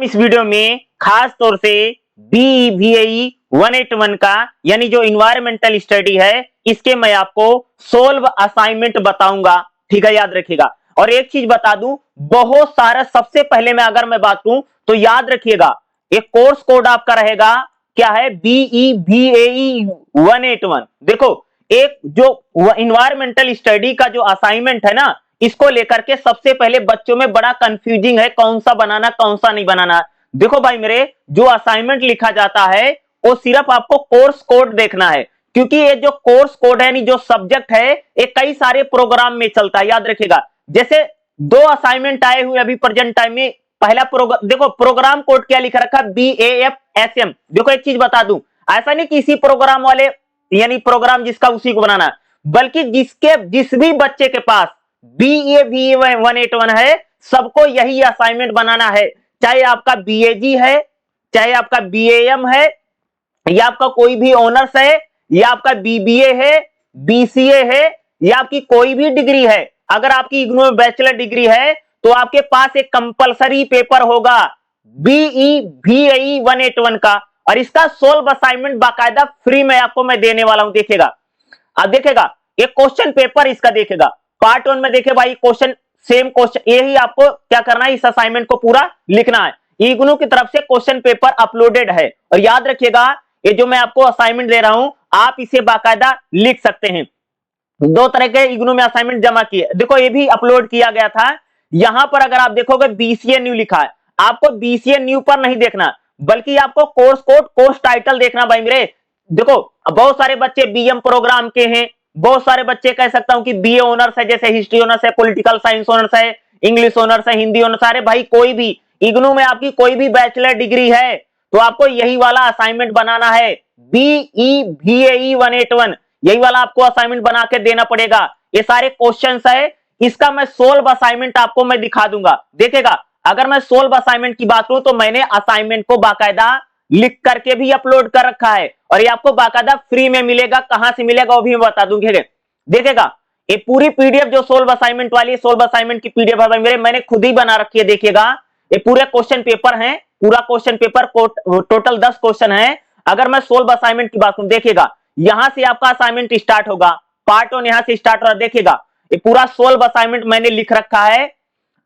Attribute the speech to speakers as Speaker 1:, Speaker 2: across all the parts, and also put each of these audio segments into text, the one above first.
Speaker 1: हम इस वीडियो में खास तौर से BEVAE 181 का यानी जो इन्वायरमेंटल स्टडी है इसके मैं आपको सोल्व असाइनमेंट बताऊंगा। ठीक है, याद रखिएगा। और एक चीज बता दूं, बहुत सारा सबसे पहले मैं अगर मैं बात करूं तो याद रखिएगा एक कोर्स कोड आपका रहेगा, क्या है, BEVAE 181। देखो, एक जो इन्वायरमेंटल स्टडी का जो असाइनमेंट है ना, इसको लेकर के सबसे पहले बच्चों में बड़ा कंफ्यूजिंग है, कौन सा बनाना कौन सा नहीं बनाना। देखो भाई मेरे, जो असाइनमेंट लिखा जाता है वो सिर्फ आपको कोर्स कोड देखना है, क्योंकि ये जो कोर्स कोड है, यानी जो सब्जेक्ट है, ये कई सारे प्रोग्राम में चलता है। याद रखिएगा, जैसे दो असाइनमेंट आए हुए अभी प्रेजेंट टाइम में। पहला प्रोग्राम देखो, प्रोग्राम कोड क्या लिखा रखा, BAFSM। देखो एक चीज बता दूं, ऐसा नहीं कि इसी प्रोग्राम वाले यानी प्रोग्राम जिसका उसी को बनाना, बल्कि जिस भी बच्चे के पास BEVAE 181 है, सबको यही असाइनमेंट बनाना है। चाहे आपका BAG है, चाहे आपका BAM है, या आपका कोई भी ऑनर्स है, या आपका BBA है, BCA है, या आपकी कोई भी डिग्री है। अगर आपकी इग्नू में बैचलर डिग्री है तो आपके पास एक कंपलसरी पेपर होगा BEVAE 181 का, और इसका सोल्व असाइनमेंट बाकायदा फ्री में आपको मैं देने वाला हूं। देखिएगा, अब देखिएगा एक क्वेश्चन पेपर इसका देखेगा। पार्ट 1 में देखे भाई क्वेश्चन, सेम क्वेश्चन, यही आपको क्या करना है, इस असाइनमेंट को पूरा लिखना है। इग्नू की तरफ से क्वेश्चन पेपर अपलोडेड है, और याद रखिएगा ये जो मैं आपको असाइनमेंट दे रहा हूं, आप इसे बाकायदा लिख सकते हैं। दो तरह के इग्नू में असाइनमेंट जमा किए, देखो ये भी अपलोड किया गया था। यहां पर अगर आप देखोगे BCA न्यू लिखा है, आपको BCA न्यू पर नहीं देखना, बल्कि आपको कोर्स कोड, कोर्स टाइटल देखना। भाई मेरे देखो, बहुत सारे बच्चे BM प्रोग्राम के हैं, बहुत सारे बच्चे कह सकता हूं कि BA ऑनर्स है, जैसे हिस्ट्री ऑनर्स है, पॉलिटिकल साइंस ऑनर्स है, इंग्लिश ऑनर्स है, हिंदी ऑनर्स। अरे भाई कोई भी इग्नू में आपकी कोई भी बैचलर डिग्री है तो आपको यही वाला असाइनमेंट बनाना है, BEVAE 181। यही वाला आपको असाइनमेंट बना के देना पड़ेगा। ये सारे क्वेश्चंस है, इसका मैं सोल्व असाइनमेंट आपको मैं दिखा दूंगा। देखेगा, अगर मैं सोल्व असाइनमेंट की बात करूं तो मैंने असाइनमेंट को बाकायदा लिख करके भी अपलोड कर रखा है, और ये आपको बाकायदा फ्री में मिलेगा। कहां से मिलेगा वो भी मैं बता दूंगा। देखेगा, ये पूरी PDF जो सोल्व असाइनमेंट वाली, सोल्व असाइनमेंट की PDF है भाई मेरे, मैंने खुद ही बना रखी है। देखिएगा, ये पूरे क्वेश्चन पेपर है, पूरा क्वेश्चन पेपर टोटल 10 क्वेश्चन है। अगर मैं सोल्व असाइनमेंट की बात करूं, देखिएगा यहां से आपका असाइनमेंट स्टार्ट होगा, पार्ट 1 यहां से स्टार्ट हो रहा है। देखिएगा ये पूरा सोल्व असाइनमेंट मैंने लिख रखा है।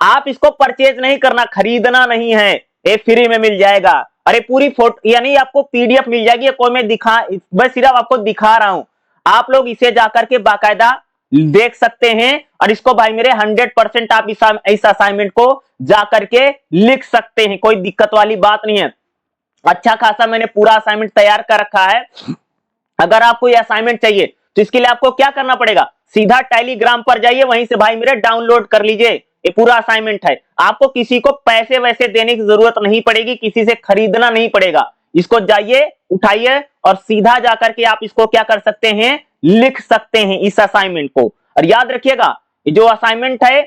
Speaker 1: आप इसको परचेज नहीं करना, खरीदना नहीं है, ये फ्री में मिल जाएगा। अरे पूरी फोटो यानी आपको PDF मिल जाएगी। कोई मैं सिर्फ आपको दिखा रहा हूं, आप लोग इसे जाकर के बाकायदा देख सकते हैं, और इसको भाई मेरे 100% आप इस असाइनमेंट को जाकर के लिख सकते हैं, कोई दिक्कत वाली बात नहीं है। अच्छा खासा मैंने पूरा असाइनमेंट तैयार कर रखा है। अगर आपको ये असाइनमेंट चाहिए तो इसके लिए आपको क्या करना पड़ेगा, सीधा टेलीग्राम पर जाइए, वहीं से भाई मेरे डाउनलोड कर लीजिए। ये पूरा असाइनमेंट है, आपको किसी को पैसे वैसे देने की जरूरत नहीं पड़ेगी, किसी से खरीदना नहीं पड़ेगा। इसको जाइए, उठाइए, और सीधा जाकर के आप इसको क्या कर सकते हैं, लिख सकते हैं इस असाइनमेंट को। और याद रखिएगा, जो असाइनमेंट है,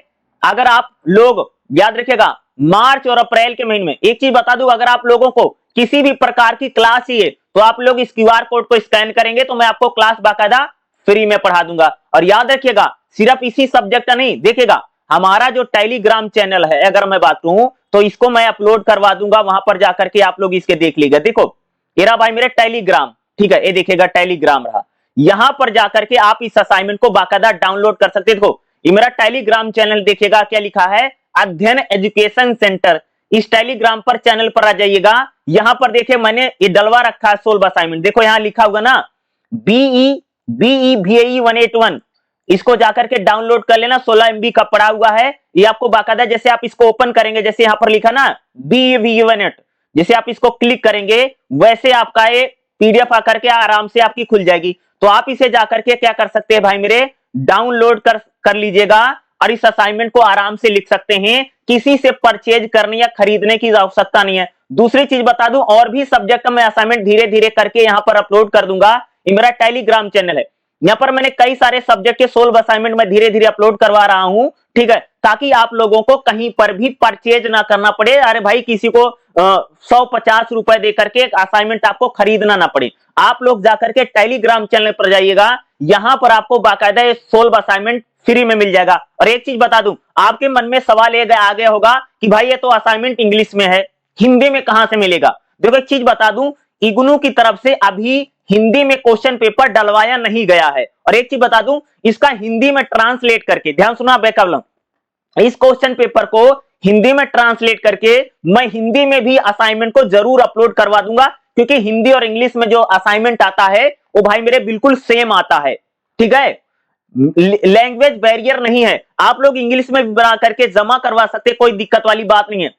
Speaker 1: अगर आप लोग याद रखिएगा, मार्च और अप्रैल के महीने में, एक चीज बता दूं, अगर आप लोगों को किसी भी प्रकार की क्लास चाहिए तो आप लोग इस QR कोड को स्कैन करेंगे तो मैं आपको क्लास बाकायदा फ्री में पढ़ा दूंगा। और याद रखिएगा, सिर्फ इसी सब्जेक्ट का नहीं, देखिएगा हमारा जो टेलीग्राम चैनल है, अगर मैं बात करूं तो इसको मैं अपलोड करवा दूंगा, वहां पर जाकर के आप लोग इसके देख लीजिएगा। देखो ये रहा भाई मेरे टेलीग्राम, ठीक है, ये देखिएगा टेलीग्राम रहा। यहां पर जाकर के आप इस असाइनमेंट को बाकायदा डाउनलोड कर सकते। देखो ये मेरा टेलीग्राम चैनल, देखिएगा क्या लिखा है, अध्ययन एजुकेशन सेंटर। इस टेलीग्राम पर चैनल पर आ जाइएगा। यहां पर देखिए मैंने ये डलवा रखा है सोल्व असाइनमेंट। देखो यहां लिखा होगा ना BEVAE 181, इसको जाकर के डाउनलोड कर लेना। 16 MB का पड़ा हुआ है, ये आपको बाकायदा, जैसे आप इसको ओपन करेंगे, जैसे यहां पर लिखा ना BEVAE 181, जैसे आप इसको क्लिक करेंगे वैसे आपका ये PDF आकर के आराम से आपकी खुल जाएगी। तो आप इसे जाकर के क्या कर सकते हैं भाई मेरे, डाउनलोड कर लीजिएगा, और इस असाइनमेंट को आराम से लिख सकते हैं। किसी से परचेज करने या खरीदने की आवश्यकता नहीं है। दूसरी चीज बता दूं, और भी सब्जेक्ट का मैं असाइनमेंट धीरे धीरे करके यहां पर अपलोड कर दूंगा। ये मेरा टेलीग्राम चैनल है, यहां पर मैंने कई सारे सब्जेक्ट के सोल्व असाइनमेंट मैं धीरे धीरे अपलोड करवा रहा हूं, ठीक है, ताकि आप लोगों को कहीं पर भी परचेज ना करना पड़े। अरे भाई किसी को 100-50 रुपए देकर के असाइनमेंट आपको खरीदना ना पड़े। आप लोग जाकर के टेलीग्राम चैनल पर जाइएगा, यहां पर आपको बाकायदा ये सोल्व असाइनमेंट फ्री में मिल जाएगा। और एक चीज बता दूं, आपके मन में सवाल आ गया होगा कि भाई ये तो असाइनमेंट इंग्लिश में है, हिंदी में कहां से मिलेगा? देखो एक चीज बता दूं, इग्नू की तरफ से अभी हिंदी में क्वेश्चन पेपर डलवाया नहीं गया है। और एक चीज बता दूं, इसका हिंदी में ट्रांसलेट करके, ध्यान सुना बैकअप, इस क्वेश्चन पेपर को हिंदी में ट्रांसलेट करके मैं हिंदी में भी असाइनमेंट को जरूर अपलोड करवा दूंगा, क्योंकि हिंदी और इंग्लिश में जो असाइनमेंट आता है वो भाई मेरे बिल्कुल सेम आता है। ठीक है, लैंग्वेज बैरियर नहीं है, आप लोग इंग्लिश में बना करके जमा करवा सकते, कोई दिक्कत वाली बात नहीं है।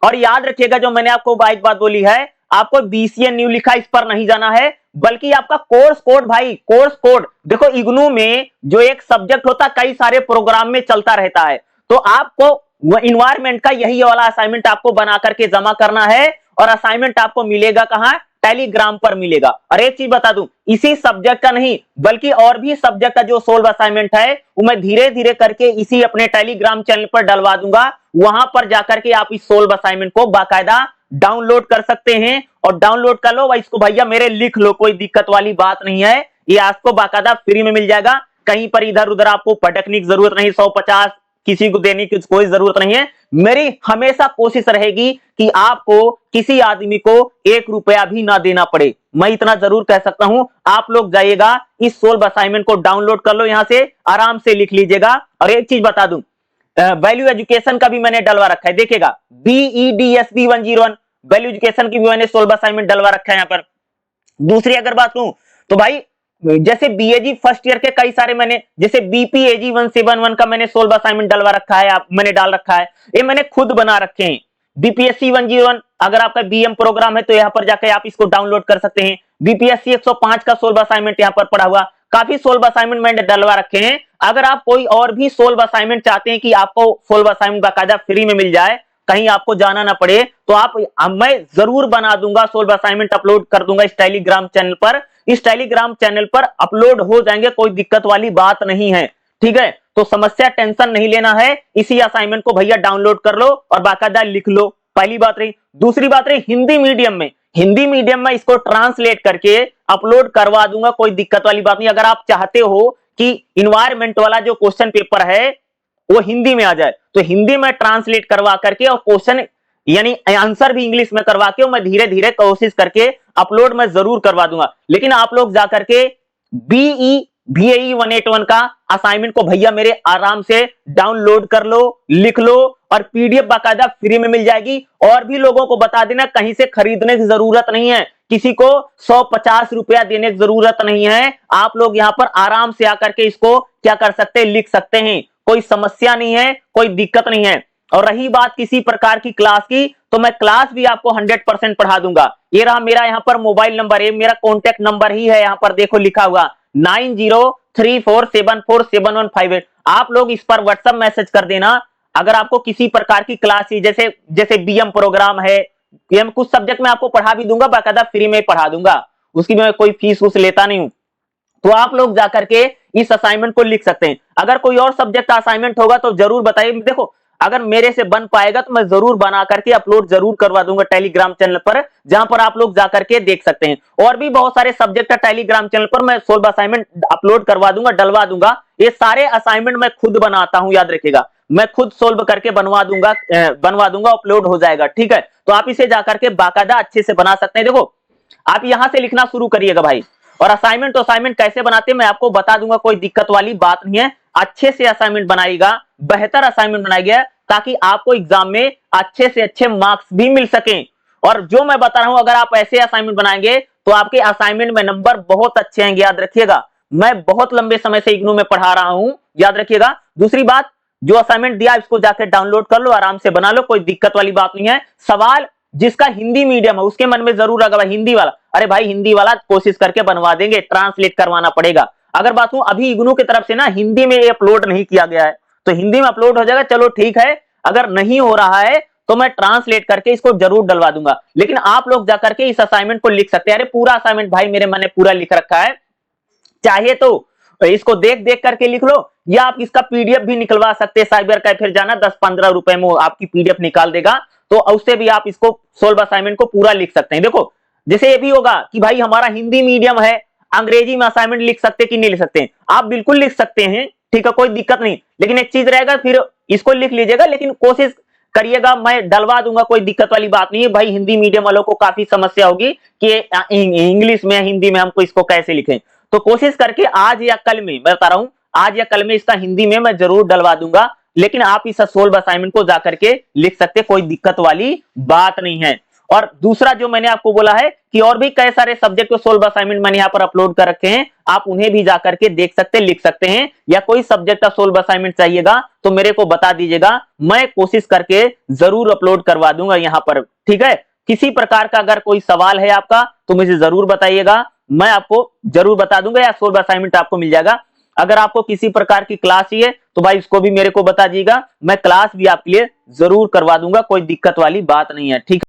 Speaker 1: और याद रखिएगा, जो मैंने आपको एक बात बोली है, आपको बीसीए न्यू लिखा इस पर नहीं जाना है, बल्कि आपका कोर्स कोड, भाई कोर्स कोड देखो, इग्नू में जो एक सब्जेक्ट होता कई सारे प्रोग्राम में चलता रहता है, तो आपको इन्वायरमेंट का यही वाला असाइनमेंट आपको बना करके जमा करना है। और असाइनमेंट आपको मिलेगा कहां? टेलीग्राम पर मिलेगा। और एक चीज बता दूं, इसी सब्जेक्ट का नहीं बल्कि और भी सब्जेक्ट का जो सोल्व असाइनमेंट है वो मैं धीरे धीरे करके इसी अपने टेलीग्राम चैनल पर डलवा दूंगा। वहां पर जाकर के आप इस सोल्व असाइनमेंट को बाकायदा डाउनलोड कर सकते हैं। और डाउनलोड कर लो, इसको भैया मेरे लिख लो, कोई दिक्कत वाली बात नहीं है। ये आपको बाकायदा फ्री में मिल जाएगा, कहीं पर इधर उधर आपको पटकने की जरूरत नहीं, 150 किसी को देने की कोई जरूरत नहीं है। मेरी हमेशा कोशिश रहेगी कि आपको किसी आदमी को 1 रुपया भी ना देना पड़े। मैं इतना जरूर कह सकता हूं, आप लोग जाइएगा इस सोल्व असाइनमेंट को डाउनलोड कर लो, यहां से आराम से लिख लीजिएगा। और एक चीज बता दूं, वैल्यू एजुकेशन का भी मैंने डलवा रखा है, देखिएगा BEDSB 101 वैल्यू एजुकेशन की भी मैंने सोल्व असाइनमेंट डलवा रखा है यहां पर। दूसरी अगर बात कहूं तो भाई जैसे बीएजी फर्स्ट ईयर के कई सारे मैंने, जैसे बीपीएजी 171 का मैंने सोल्व असाइनमेंट डलवा रखा है, मैंने डाल रखा है, ये मैंने खुद बना रखे हैं। बीपीएससी 101 अगर आपका बीएम प्रोग्राम है तो यहां पर जाकर आप इसको डाउनलोड कर सकते हैं। बीपीएससी 105 का सोल्व असाइनमेंट यहां पर पड़ा हुआ, काफी सोल्व असाइनमेंट मैंने डलवा रखे हैं। अगर आप कोई और भी सोल्व असाइनमेंट चाहते हैं कि आपको सोल्व असाइनमेंट बाकायदा फ्री में मिल जाए, कहीं आपको जाना ना पड़े, तो आप मैं जरूर बना दूंगा, सोल्व असाइनमेंट अपलोड कर दूंगा इस टेलीग्राम चैनल पर। इस टेलीग्राम चैनल पर अपलोड हो जाएंगे, कोई दिक्कत वाली बात नहीं है। ठीक है, तो समस्या टेंशन नहीं लेना है, इसी असाइनमेंट को भैया डाउनलोड कर लो और बाकायदा लिख लो। पहली बात रही। दूसरी बात रही हिंदी मीडियम में, हिंदी मीडियम में इसको ट्रांसलेट करके अपलोड करवा दूंगा, कोई दिक्कत वाली बात नहीं। अगर आप चाहते हो कि इन्वायरमेंट वाला जो क्वेश्चन पेपर है वो हिंदी में आ जाए, तो हिंदी में ट्रांसलेट करवा करके और क्वेश्चन यानी आंसर भी इंग्लिश में करवा के मैं धीरे धीरे कोशिश करके अपलोड मैं जरूर करवा दूंगा। लेकिन आप लोग जाकर के BEVAE 181 का असाइनमेंट को भैया मेरे आराम से डाउनलोड कर लो, लिख लो, और पीडीएफ बाकायदा फ्री में मिल जाएगी। और भी लोगों को बता देना, कहीं से खरीदने की जरूरत नहीं है, किसी को 150 रुपया देने की जरूरत नहीं है। आप लोग यहाँ पर आराम से आकर के इसको क्या कर सकते हैं, लिख सकते हैं, कोई समस्या नहीं है, कोई दिक्कत नहीं है। और रही बात किसी प्रकार की क्लास की, तो मैं क्लास भी आपको 100% पढ़ा दूंगा। ये रहा मेरा यहाँ पर मोबाइल नंबर है, मेरा कॉन्टेक्ट नंबर ही है, यहाँ पर देखो लिखा हुआ 9034747158। आप लोग इस पर व्हाट्सएप मैसेज कर देना अगर आपको किसी प्रकार की क्लास ही, जैसे बीएम प्रोग्राम है, कुछ सब्जेक्ट में आपको पढ़ा भी दूंगा, बाकायदा फ्री में पढ़ा दूंगा, उसकी मैं कोई फीस उस लेता नहीं हूं। तो आप लोग जाकर के इस असाइनमेंट को लिख सकते हैं। अगर कोई और सब्जेक्ट का असाइनमेंट होगा तो जरूर बताइए। देखो अगर मेरे से बन पाएगा तो मैं जरूर बना करके अपलोड जरूर करवा दूंगा टेलीग्राम चैनल पर, जहां पर आप लोग जाकर के देख सकते हैं। और भी बहुत सारे सब्जेक्ट है टेलीग्राम चैनल पर, मैं सोल्व असाइनमेंट अपलोड करवा दूंगा, डलवा दूंगा। ये सारे असाइनमेंट मैं खुद बनाता हूं, याद रखिएगा, मैं खुद सोल्व करके बनवा दूंगा, अपलोड हो जाएगा। ठीक है, तो आप इसे जाकर के बाकायदा अच्छे से बना सकते हैं। देखो आप यहां से लिखना शुरू करिएगा भाई, और असाइनमेंट कैसे बनाते हैं मैं आपको बता दूंगा, कोई दिक्कत वाली बात नहीं है। अच्छे से असाइनमेंट बनाइएगा, बेहतर असाइनमेंट बनाइएगा, ताकि आपको एग्जाम में अच्छे से अच्छे मार्क्स भी मिल सकें। और जो मैं बता रहा हूं, अगर आप ऐसे असाइनमेंट बनाएंगे तो आपके असाइनमेंट में नंबर बहुत अच्छे आएंगे, याद रखिएगा। मैं बहुत लंबे समय से इग्नू में पढ़ा रहा हूं, याद रखिएगा। दूसरी बात, जो असाइनमेंट दिया इसको जाकर डाउनलोड कर लो, आराम से बना लो, कोई दिक्कत वाली बात नहीं है। सवाल जिसका हिंदी मीडियम है उसके मन में जरूर आएगा भाई हिंदी वाला, अरे भाई हिंदी वाला कोशिश करके बनवा देंगे, ट्रांसलेट करवाना पड़ेगा। अगर बात हूं अभी इग्नू की तरफ से ना हिंदी में अपलोड नहीं किया गया है, तो हिंदी में अपलोड हो जाएगा, चलो ठीक है। अगर नहीं हो रहा है तो मैं ट्रांसलेट करके इसको जरूर डलवा दूंगा। लेकिन आप लोग जाकर के इस असाइनमेंट को लिख सकते हैं। अरे पूरा असाइनमेंट भाई मेरे मैंने पूरा लिख रखा है, चाहिए तो इसको देख देख करके लिख लो, या आप इसका पीडीएफ भी निकलवा सकते हैं। साइबर कैफे जाना, 10-15 रुपए में आपकी पीडीएफ निकाल देगा, तो उससे भी आप इसको सोल्व असाइनमेंट को पूरा लिख सकते हैं। देखो जैसे ये भी होगा कि भाई हमारा हिंदी मीडियम है, अंग्रेजी में असाइनमेंट लिख सकते कि नहीं लिख सकते, आप बिल्कुल लिख सकते हैं, ठीक है, कोई दिक्कत नहीं। लेकिन एक चीज रहेगा, फिर इसको लिख लीजिएगा, लेकिन कोशिश करिएगा, मैं डलवा दूंगा, कोई दिक्कत वाली बात नहीं है भाई। हिंदी मीडियम वालों को काफी समस्या होगी कि इंग्लिश में हिंदी में हमको इसको कैसे लिखें, तो कोशिश करके आज या कल में, मैं बता रहा हूं आज या कल में इसका हिंदी में मैं जरूर डलवा दूंगा। लेकिन आप इस सोल्व असाइनमेंट को जाकर के लिख सकते, कोई दिक्कत वाली बात नहीं है। और दूसरा जो मैंने आपको बोला है कि और भी कई सारे सब्जेक्ट को सोल्व असाइनमेंट मैंने यहाँ पर अपलोड कर रखे हैं, आप उन्हें भी जाकर के देख सकते, लिख सकते हैं। या कोई सब्जेक्ट का सोल्व असाइनमेंट चाहिएगा तो मेरे को बता दीजिएगा, मैं कोशिश करके जरूर अपलोड करवा दूंगा यहाँ पर, ठीक है। किसी प्रकार का अगर कोई सवाल है आपका तो मुझे जरूर बताइएगा, मैं आपको जरूर बता दूंगा, या सोल्व असाइनमेंट आपको मिल जाएगा। अगर आपको किसी प्रकार की क्लास चाहिए तो भाई इसको भी मेरे को बता दीजिएगा, मैं क्लास भी आपके लिए जरूर करवा दूंगा, कोई दिक्कत वाली बात नहीं है, ठीक है।